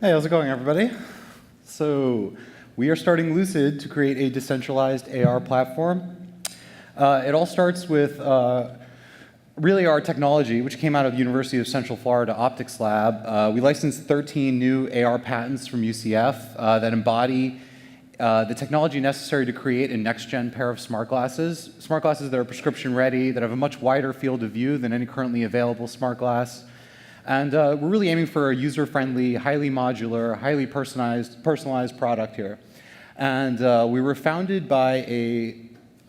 Hey, how's it going, everybody? So we are starting Lucid to create a decentralized AR platform. It all starts with really our technology, which came out of the University of Central Florida Optics Lab. We licensed 13 new AR patents from UCF that embody the technology necessary to create a next-gen pair of smart glasses that are prescription-ready, that have a much wider field of view than any currently available smart glass. And we're really aiming for a user-friendly, highly modular, highly personalized product here. And we were founded by a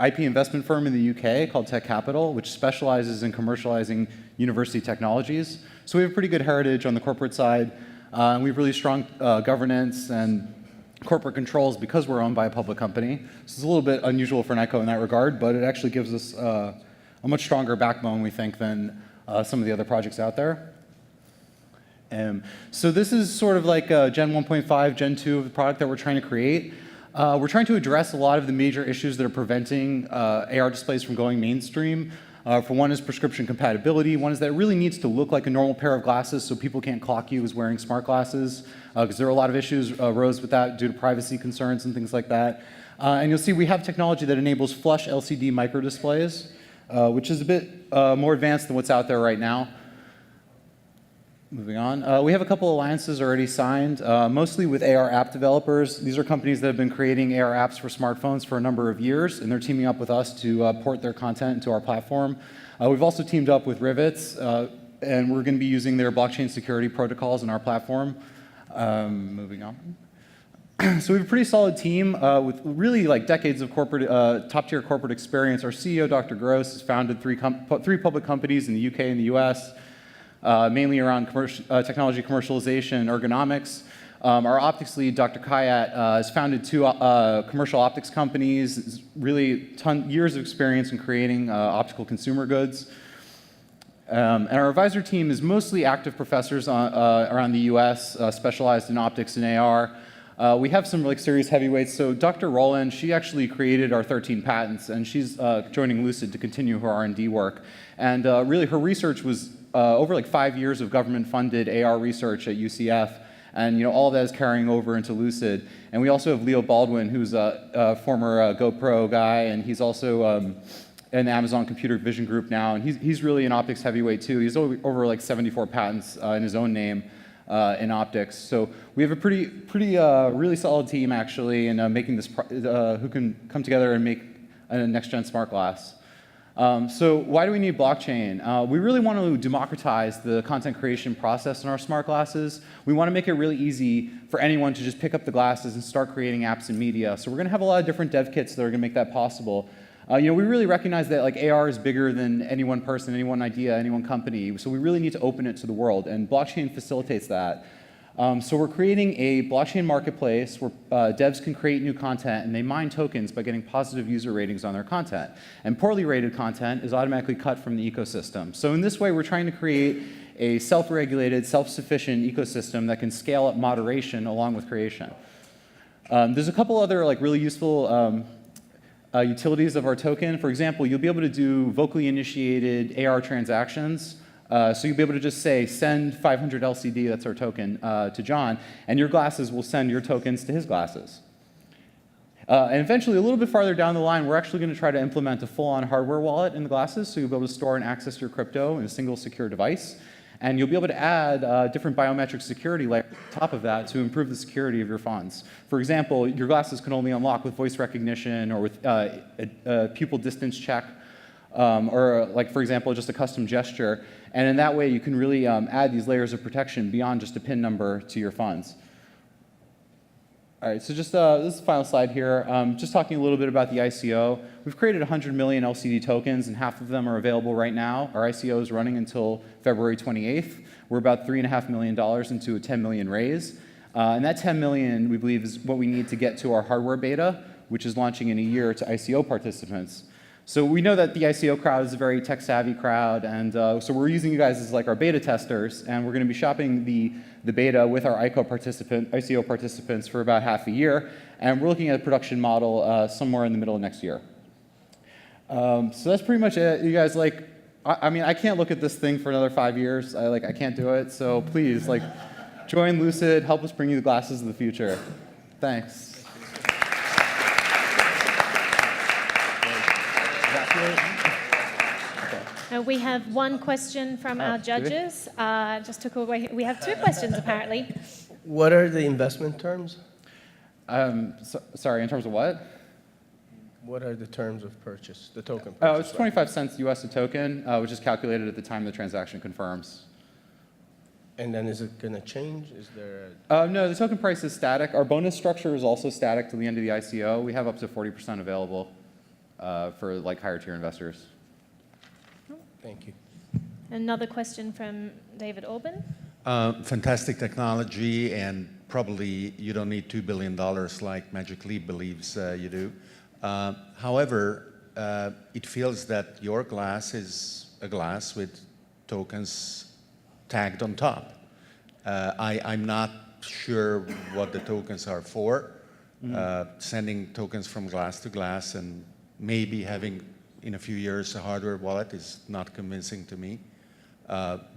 IP investment firm in the UK called Tech Capital, which specializes in commercializing university technologies. So we have a pretty good heritage on the corporate side. And we have really strong governance and corporate controls because we're owned by a public company. This is a little bit unusual for an ICO in that regard, but it actually gives us a much stronger backbone, we think, than some of the other projects out there. So this is sort of like Gen 1.5, Gen 2 of the product that we're trying to create. We're trying to address a lot of the major issues that are preventing AR displays from going mainstream. For one is prescription compatibility. One is that it really needs to look like a normal pair of glasses so people can't clock you as wearing smart glasses, because there are a lot of issues arose with that due to privacy concerns and things like that. And you'll see we have technology that enables flush LCD microdisplays, which is a bit more advanced than what's out there right now. Moving on. We have a couple alliances already signed, mostly with AR app developers. These are companies that have been creating AR apps for smartphones for a number of years, and they're teaming up with us to port their content into our platform. We've also teamed up with Rivets, and we're going to be using their blockchain security protocols in our platform. Moving on. So we have a pretty solid team with really like decades of corporate, top-tier corporate experience. Our CEO, Dr. Gross, has founded three public companies in the UK and the US. Mainly around technology commercialization and ergonomics. Our optics lead, Dr. Kayat, has founded two commercial optics companies, really years of experience in creating optical consumer goods. And our advisor team is mostly active professors around the US, specialized in optics and AR. We have some like serious heavyweights. So Dr. Rowland, she actually created our 13 patents, and she's joining Lucid to continue her R&D work. And really her research was over like 5 years of government-funded AR research at UCF, and all of that is carrying over into Lucid. And we also have Leo Baldwin, who's a former GoPro guy, and he's also in the Amazon Computer Vision Group now, and he's really an optics heavyweight too. He's over like 74 patents in his own name in optics. So we have a really solid team actually in making this who can come together and make a next-gen smart glass. So why do we need blockchain? We really want to democratize the content creation process in our smart glasses. We want to make it really easy for anyone to just pick up the glasses and start creating apps and media. So we're going to have a lot of different dev kits that are going to make that possible. We really recognize that like AR is bigger than any one person, any one idea, any one company. So we really need to open it to the world, and blockchain facilitates that. So we're creating a blockchain marketplace where devs can create new content, and they mine tokens by getting positive user ratings on their content. And poorly rated content is automatically cut from the ecosystem. So in this way, we're trying to create a self-regulated, self-sufficient ecosystem that can scale up moderation along with creation. There's a couple other like really useful utilities of our token. For example, you'll be able to do vocally initiated AR transactions. So you'll be able to just say, send 500 LCD, that's our token, to John, and your glasses will send your tokens to his glasses. And eventually, a little bit farther down the line, we're actually going to try to implement a full-on hardware wallet in the glasses, so you'll be able to store and access your crypto in a single secure device. And you'll be able to add different biometric security layers on top of that to improve the security of your funds. For example, your glasses can only unlock with voice recognition or with a pupil distance check, or like, for example, just a custom gesture. And in that way, you can really add these layers of protection beyond just a PIN number to your funds. All right, so just this is the final slide here. Just talking a little bit about the ICO. We've created 100 million LCD tokens, and half of them are available right now. Our ICO is running until February 28th. We're about $3.5 million into a 10 million raise. And that 10 million, we believe, is what we need to get to our hardware beta, which is launching in a year to ICO participants. So we know that the ICO crowd is a very tech-savvy crowd, and so we're using you guys as like our beta testers, and we're going to be shopping the beta with our ICO participants for about half a year, and we're looking at a production model somewhere in the middle of next year. So that's pretty much it. You guys, I mean, I can't look at this thing for another 5 years. I can't do it. So please, Join Lucid, help us bring you the glasses of the future. Thanks. We have one question from our judges. Just took away. We have two questions apparently. What are the investment terms? Sorry, in terms of what? What are the terms of purchase, the token purchase? Oh, it's 25 cents US a token, which is calculated at the time the transaction confirms. And then is it going to change? Is there No, the token price is static. Our bonus structure is also static to the end of the ICO. We have up to 40% available for like higher tier investors. Thank you. Another question from David Orban. Fantastic technology, and probably you don't need $2 billion like Magic Leap believes you do. However, it feels that your glass is a glass with tokens tagged on top. I'm not sure what the tokens are for. Sending tokens from glass to glass and maybe having, in a few years, a hardware wallet is not convincing to me.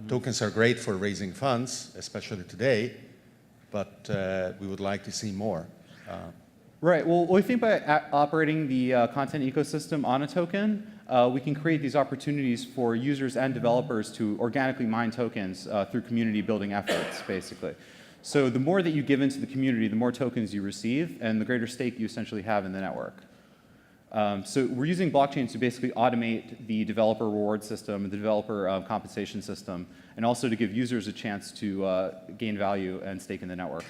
Tokens are great for raising funds, especially today, but we would like to see more. Right. Well, we think by operating the content ecosystem on a token, we can create these opportunities for users and developers to organically mine tokens through community building efforts, basically. So the more that you give into the community, the more tokens you receive, and the greater stake you essentially have in the network. So we're using blockchain to basically automate the developer reward system, the developer compensation system, and also to give users a chance to gain value and stake in the network.